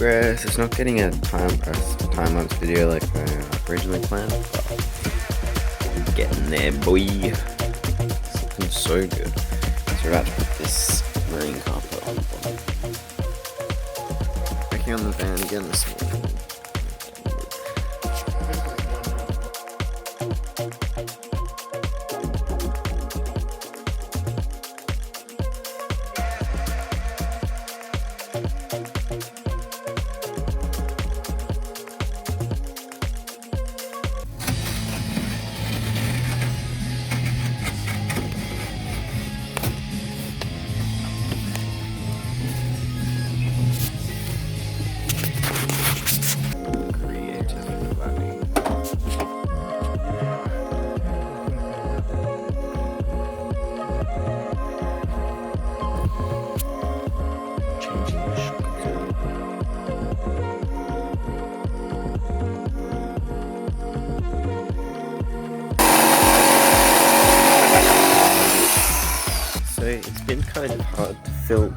Progress. It's not getting a time-lapse video like I originally planned, but getting there, boy. It's looking so good. So we're about to put this marine carpet on the bottom. Working on the van again this morning. It's been kind of hard to film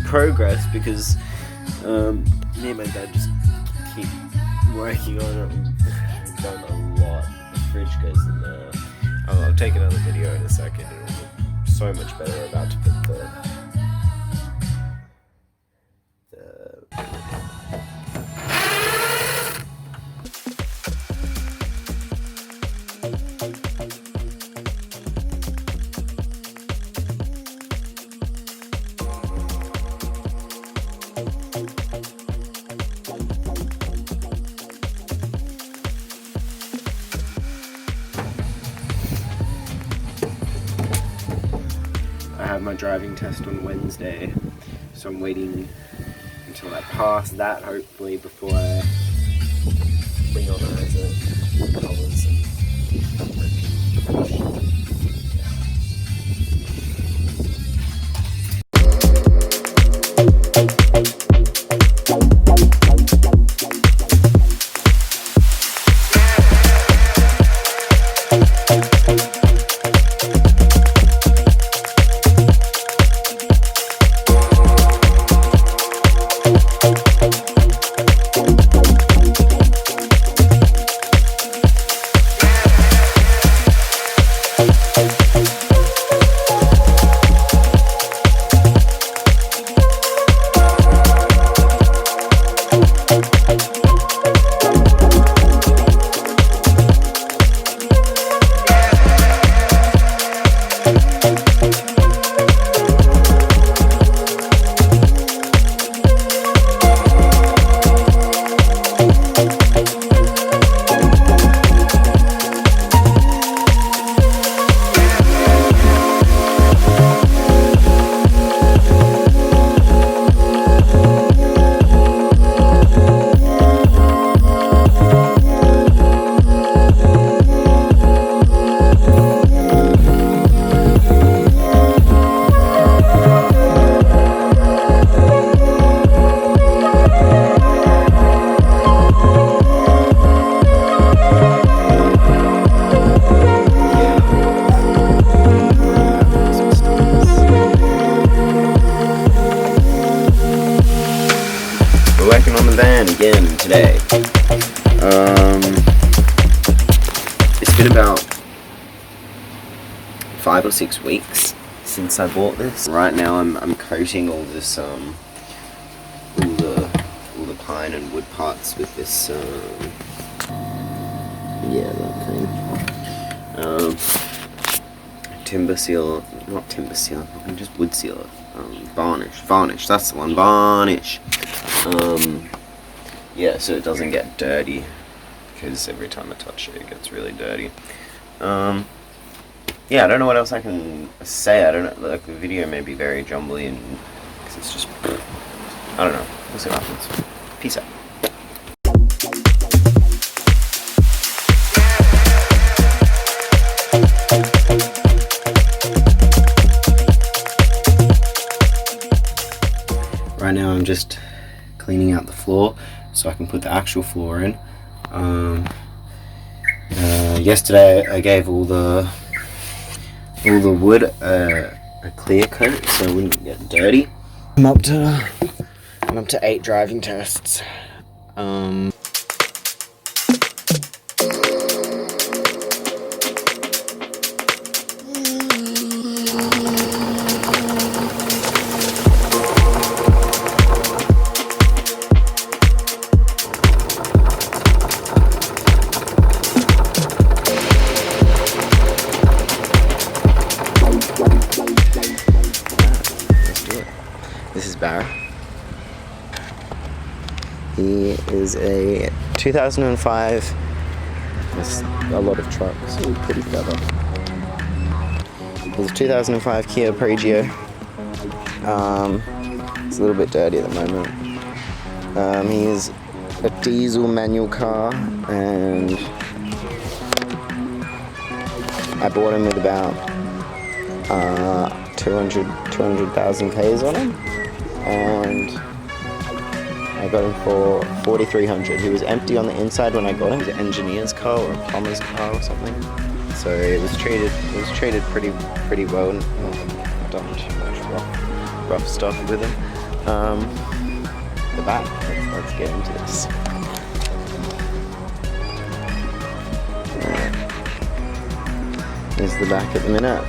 progress because me and my dad just keep working on it. We've done a lot. The fridge goes in there. I'll take another video in a second. It'll look so much better. We're about to put I have my driving test on Wednesday, so I'm waiting until I pass that, hopefully, before I bring on the colours and working on the van again today. It's been about 5 or 6 weeks since I bought this. Right now I'm coating all this all the pine and wood parts with this yeah, that thing. Timber seal, not timber seal, just wood sealer. Varnish, that's the one, varnish. yeah, so it doesn't get dirty, because every time I touch it, it gets really dirty. Yeah, I don't know what else I can say. I don't know, like the video may be very jumbly and cause it's just, I don't know. We'll see what happens. Peace out. Right now I'm just cleaning out the floor so I can put the actual floor in. Yesterday I gave all the wood a clear coat so it wouldn't get dirty. I'm up to 8 driving tests. This is Barra. He is a 2005, there's a lot of trucks, ooh, pretty feather. It's a 2005 Kia Pregio. It's a little bit dirty at the moment. He is a diesel manual car, and I bought him with about 200,000 Ks on him, and I got him for 4,300. He was empty on the inside when I got him. It was an engineer's car or a plumber's car or something. So it was treated pretty well. Not done too much rough stuff with him. The back. Let's get into this. Here's the back at the minute.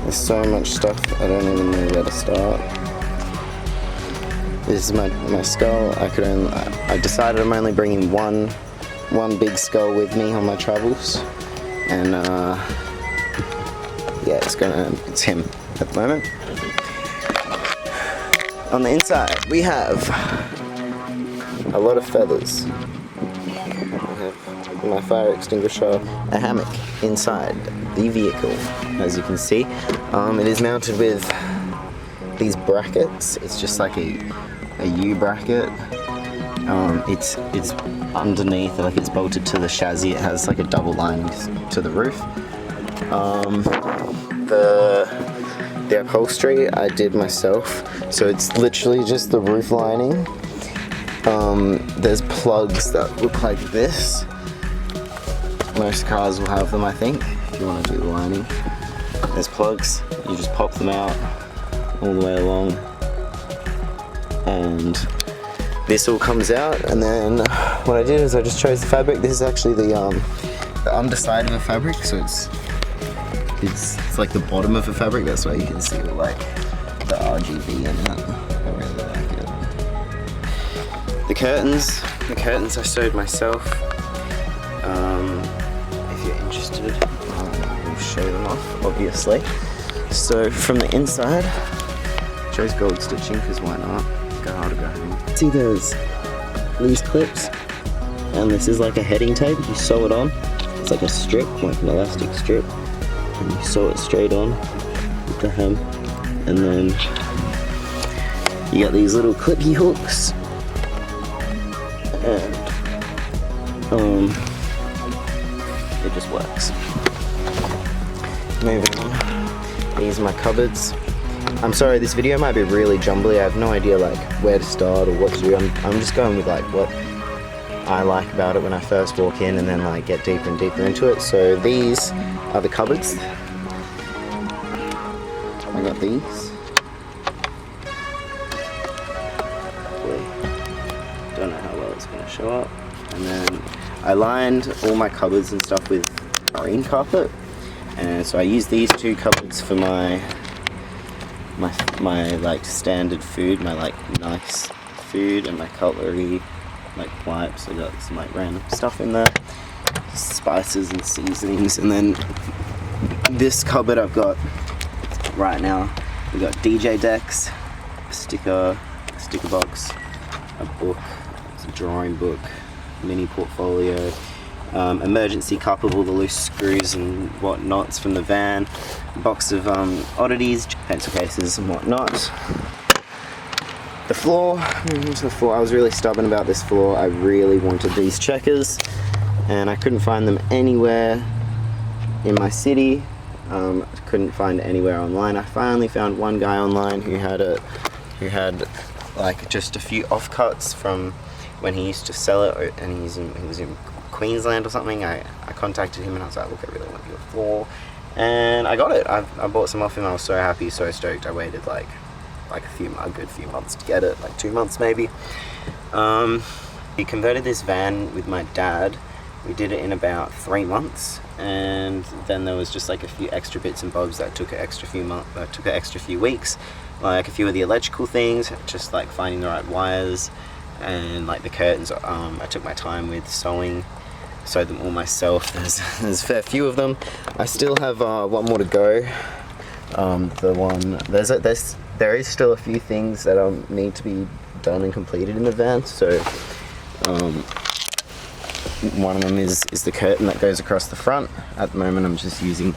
There's so much stuff, I don't even know where to start. This is my skull. I decided I'm only bringing one big skull with me on my travels, and yeah, it's him at the moment. On the inside, we have a lot of feathers. My fire extinguisher, a hammock inside the vehicle, as you can see. It is mounted with these brackets. It's just like a U bracket. It's underneath, like it's bolted to the chassis. It has like a double line to the roof. The upholstery I did myself, so it's literally just the roof lining. There's plugs that look like this. Most cars will have them, I think, if you want to do the lining. There's plugs, you just pop them out all the way along, and this all comes out. And then what I did is I just chose the fabric. This is actually the underside of a fabric, so it's like the bottom of a fabric. That's why you can see like the RGB in it. I really like it. The curtains I sewed myself. If you're interested, I'll show them off, obviously. So from the inside, chose gold stitching because why not? Go hard or go home. See those loose clips, and this is like a heading tape. You sew it on. It's like a strip, like an elastic strip, and you sew it straight on with the hem, and then you got these little clippy hooks, and it just works. Moving on, these are my cupboards. I'm sorry, this video might be really jumbly. I have no idea like where to start or what to do. I'm just going with like what I like about it when I first walk in, and then like get deeper and deeper into it. So these are the cupboards. I got these. Don't know how well it's going to show up. And then I lined all my cupboards and stuff with green carpet, and so I use these two cupboards for my like standard food, my like nice food, and my cutlery, like wipes. I got some like random stuff in there, spices and seasonings. And then this cupboard I've got right now We got DJ decks, sticker box, a book, it's a drawing book, mini portfolio, emergency cup of all the loose screws and whatnots from the van, a box of oddities, pencil cases and whatnot. The floor, I was really stubborn about this floor. I really wanted these checkers and I couldn't find them anywhere in my city. Couldn't find it anywhere online. I finally found one guy online who had like just a few offcuts from when he used to sell it, and he was in Queensland or something. I contacted him and I was like, look, I really want your floor, and I got it. I bought some off him. I was so happy, so stoked. I waited like a good few months to get it, like 2 months maybe. We converted this van with my dad. We did it in about 3 months, and then there was just like a few extra bits and bobs that took an extra few weeks, like a few of the electrical things, just like finding the right wires, and like the curtains. I took my time with sewed them all myself. There's a fair few of them. I still have one more to go. There is still a few things that need to be done and completed in the van. So one of them is the curtain that goes across the front. At the moment I'm just using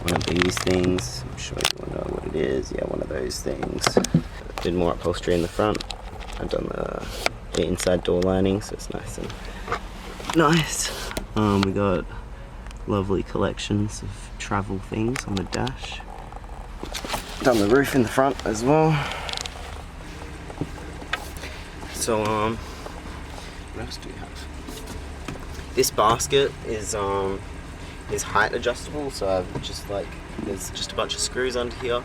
one of these things. I'm sure you all know what it is. Yeah, one of those things. Did more upholstery in the front. I've done the inside door lining, so it's nice and nice. We got lovely collections of travel things on the dash. Done the roof in the front as well. So what else do we have? This basket is height adjustable, so I've just there's just a bunch of screws under here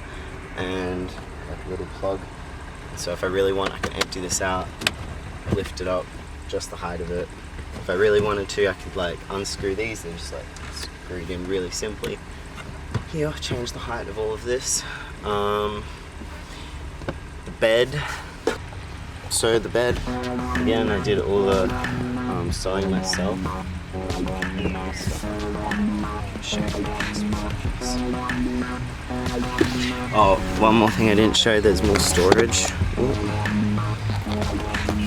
and like a little plug. So if I really want, I can empty this out, lift it up just the height of it. If I really wanted to, I could like unscrew these and just like screw it in really simply. Here, change the height of all of this. The bed. So the bed, again, I did all the sewing myself. Oh, one more thing I didn't show, there's more storage. Ooh.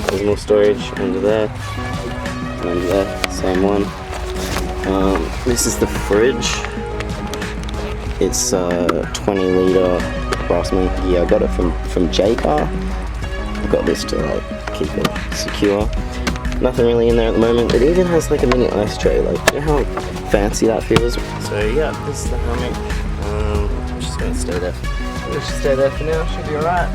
There's more storage under there, and under there, same one. This is the fridge. It's 20 litre approximately. Yeah, I got it from J-Car. I've got this to like keep it secure. Nothing really in there at the moment. It even has like a mini ice tray. Like, you know how fancy that feels? So yeah, this is the hammock. I'm just gonna stay there. Let's just stay there for now. Should be alright.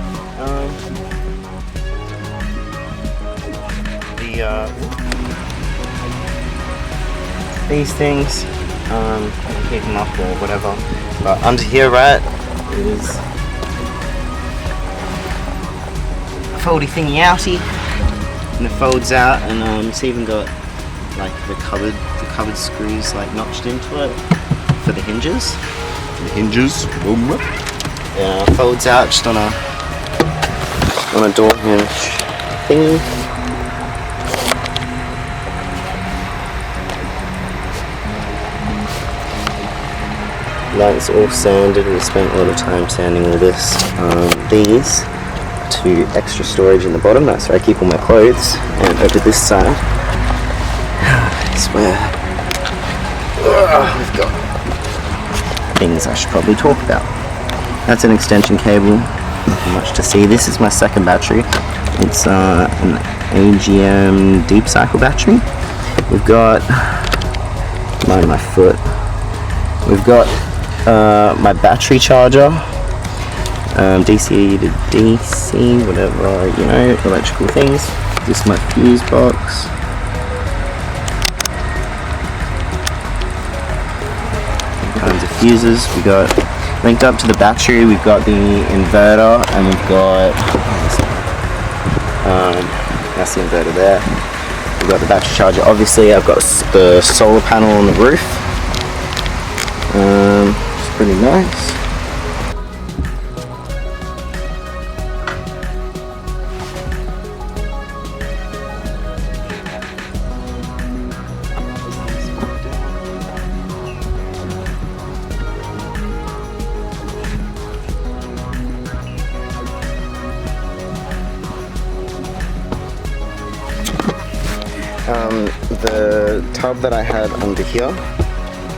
These things, keep them up or whatever. But under here, right, is a foldy thingy outie, and it folds out, and it's even got like the cupboard screws like notched into it for the hinges. Yeah, it folds out just on a door hinge thingy. That's all sanded. We spent a lot of time sanding all this. These two extra storage in the bottom. That's where I keep all my clothes. And over this side is where we've got things I should probably talk about. That's an extension cable. Not much to see. This is my second battery. It's an AGM deep cycle battery. We've got my foot. We've got my battery charger, DC to DC, whatever, you know, electrical things. This is my fuse box. Kinds of fuses. We got linked up to the battery. We've got the inverter, and we've got that's the inverter there. We've got the battery charger. Obviously, I've got the solar panel on the roof. It's pretty nice. the tub that I had under here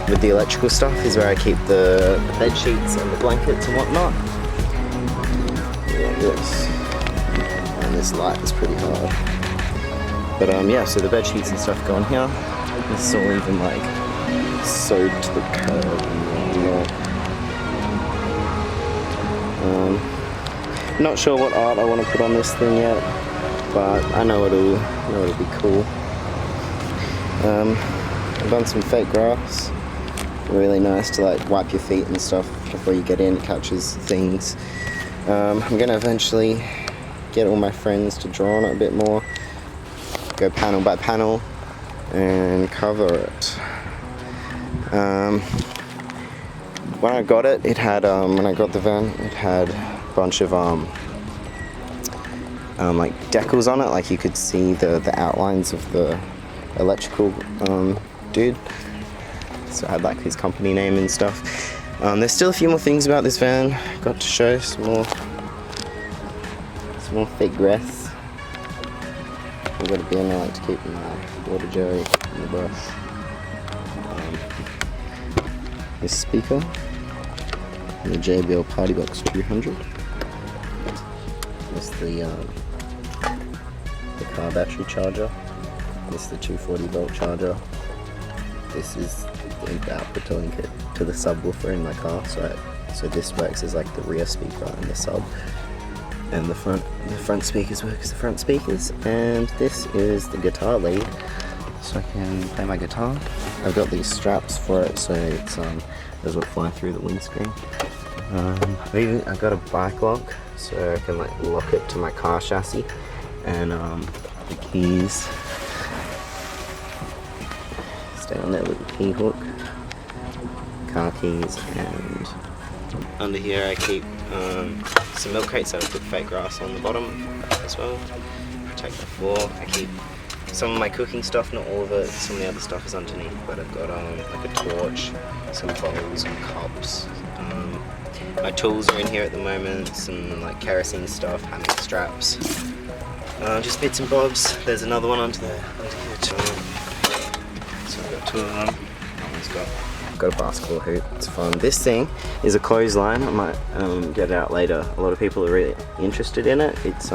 with the electrical stuff is where I keep the bed sheets and the blankets and whatnot. Yeah, this. And this light is pretty hard. But yeah, so the bed sheets and stuff go on here. This is all even like sewed to the curb and not sure what art I want to put on this thing yet, but I know it'll be cool. I've done some fake grass. Really nice to like wipe your feet and stuff before you get in. It catches things. I'm gonna eventually get all my friends to draw on it a bit more. Go panel by panel and cover it. When I got it, when I got the van, it had a bunch of like decals on it, like you could see the outlines of the electrical dude. So I had like his company name and stuff. There's still a few more things about this van. Got to show some more fake grass. I've got a bin I like to keep my water jelly in the brush. This speaker, the JBL Party Box 200. This the car battery charger. This is the 240 volt charger. This is the input output to link it to the subwoofer in my car. So this works as like the rear speaker and the sub, and the front speakers work as the front speakers. And this is the guitar lead, so I can play my guitar. I've got these straps for it, so it's doesn't fly through the windscreen. I've got a bike lock, so I can like lock it to my car chassis, and the keys stay on there with the key hook, car keys, and under here I keep some milk crates that I put fake grass on the bottom as well, protect the floor. I keep some of my cooking stuff, not all of it, some of the other stuff is underneath, but I've got like a torch, some bowls and cups. My tools are in here at the moment, some like kerosene stuff, hammock straps, just bits and bobs. There's another one under here too. So I've got two of them. That one's got a basketball hoop. It's fun. This thing is a clothesline. I might get it out later. A lot of people are really interested in it. It's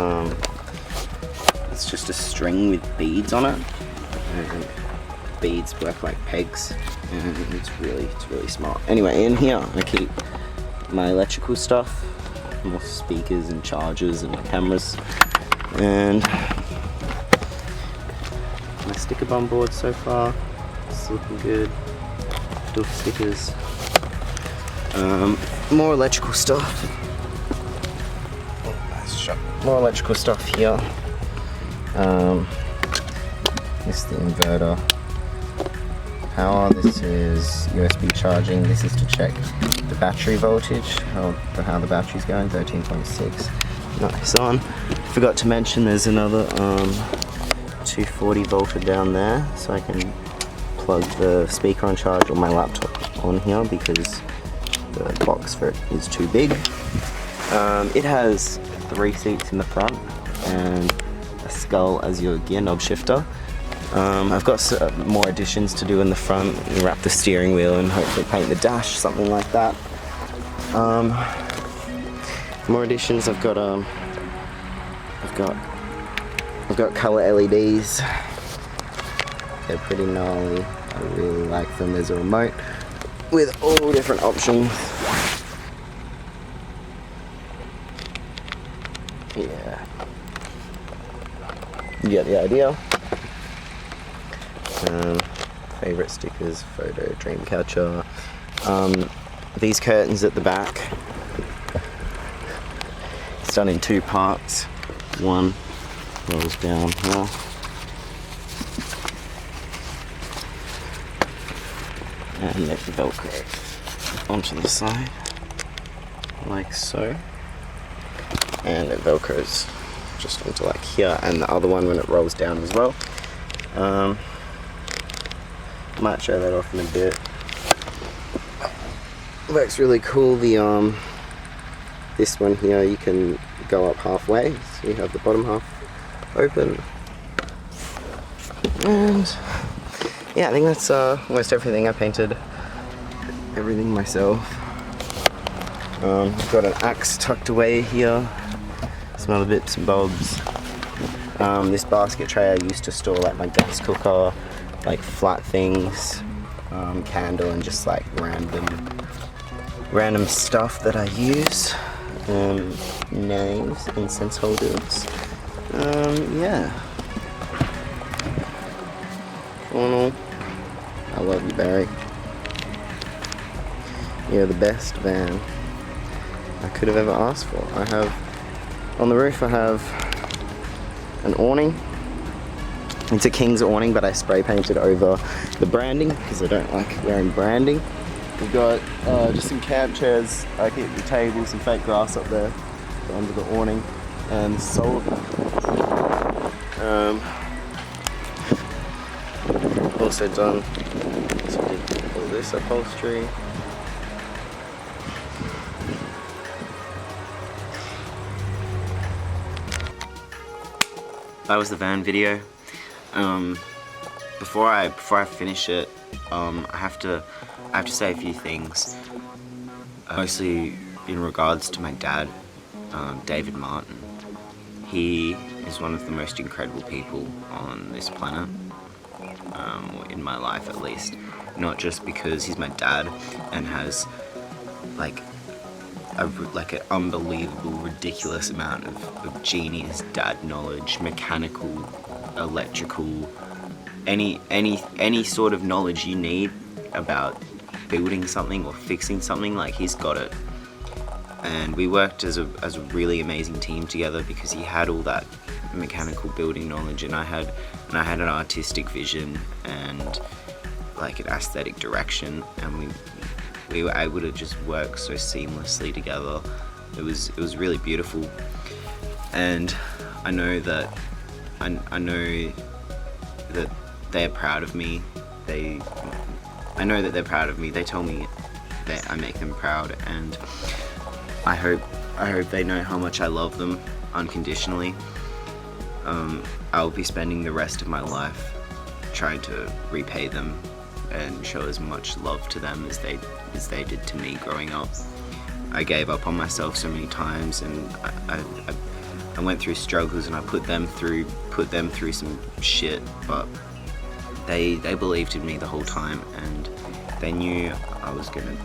just a string with beads on it, and beads work like pegs, and it's really smart. Anyway, in here I keep my electrical stuff, more speakers and chargers and cameras, and my sticker bum board so far. It's looking good. Still stickers. More electrical stuff. Oh, nice shot. More electrical stuff here. This is the inverter power. This is USB charging. This is to check the battery voltage, how the battery's going. 13.6. Nice on. Forgot to mention there's another 240 volter down there, so I can plug the speaker on charge or my laptop on here because the box for it is too big. It has 3 seats in the front and a skull as your gear knob shifter. I've got more additions to do in the front, wrap the steering wheel and hopefully paint the dash, something like that. More additions. I've got color LEDs. They're pretty gnarly. I really like them. There's a remote with all different options. Yeah. You get the idea. Favorite stickers, photo, dream catcher. These curtains at the back. It's done in 2 parts. One rolls down here. And let the Velcro onto the side, like so. And it Velcros just onto like here, and the other one when it rolls down as well. Might show that off in a bit. Works really cool. The this one here, you can go up halfway, so you have the bottom half open, and yeah, I think that's almost everything. I painted everything myself. Got an axe tucked away here, some other bits and bobs. This basket tray I used to store like my gas cooker, like flat things, candle, and just like random stuff that I use. Knives, incense holders. Yeah. All in all, I love you, Barry. You're the best van I could have ever asked for. I have, on the roof I have an awning. It's a King's awning, but I spray painted over the branding because I don't like wearing branding. We've got just some camp chairs. I keep the table, some fake grass up there under the awning, and solar. Also done all this upholstery. That was the van video. Before I finish it, I have to say a few things. Mostly in regards to my dad, David Martin. He is one of the most incredible people on this planet, or in my life at least. Not just because he's my dad and has like an unbelievable, ridiculous amount of genius dad knowledge, mechanical, electrical, any sort of knowledge you need about building something or fixing something, like he's got it. And we worked as a really amazing team together because he had all that mechanical building knowledge, and I had an artistic vision and like an aesthetic direction, and we were able to just work so seamlessly together. It was really beautiful, and I know that they're proud of me. I know that they're proud of me. They tell me that I make them proud, and I hope they know how much I love them unconditionally. I'll be spending the rest of my life trying to repay them and show as much love to them as they did to me growing up. I gave up on myself so many times, and I went through struggles, and I put them through some shit, but they believed in me the whole time, and they knew I was gonna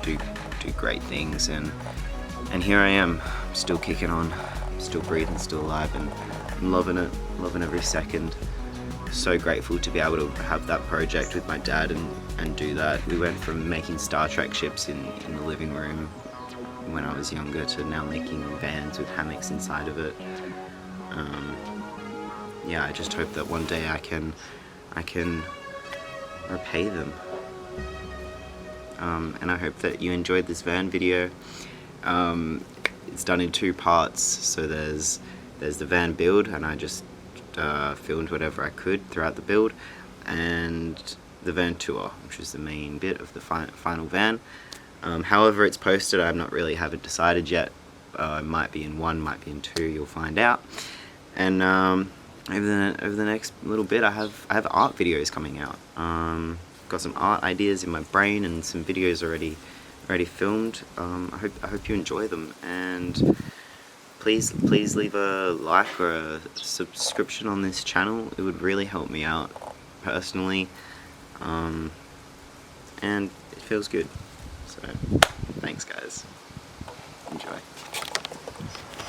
do great things, and here I am, still kicking on, still breathing, still alive, and I'm loving it, loving every second. So grateful to be able to have that project with my dad and do that. We went from making Star Trek ships in the living room when I was younger to now making vans with hammocks inside of it. Yeah, I just hope that one day I can repay them. And I hope that you enjoyed this van video. It's done in 2 parts, so there's the van build, and I just filmed whatever I could throughout the build, and the van tour, which is the main bit of the final van. However it's posted, I haven't decided yet. It might be in 1, might be in 2, you'll find out. And over the next little bit, I have art videos coming out. Got some art ideas in my brain and some videos already filmed. I hope you enjoy them, and please leave a like or a subscription on this channel. It would really help me out personally, and it feels good. So thanks guys, enjoy.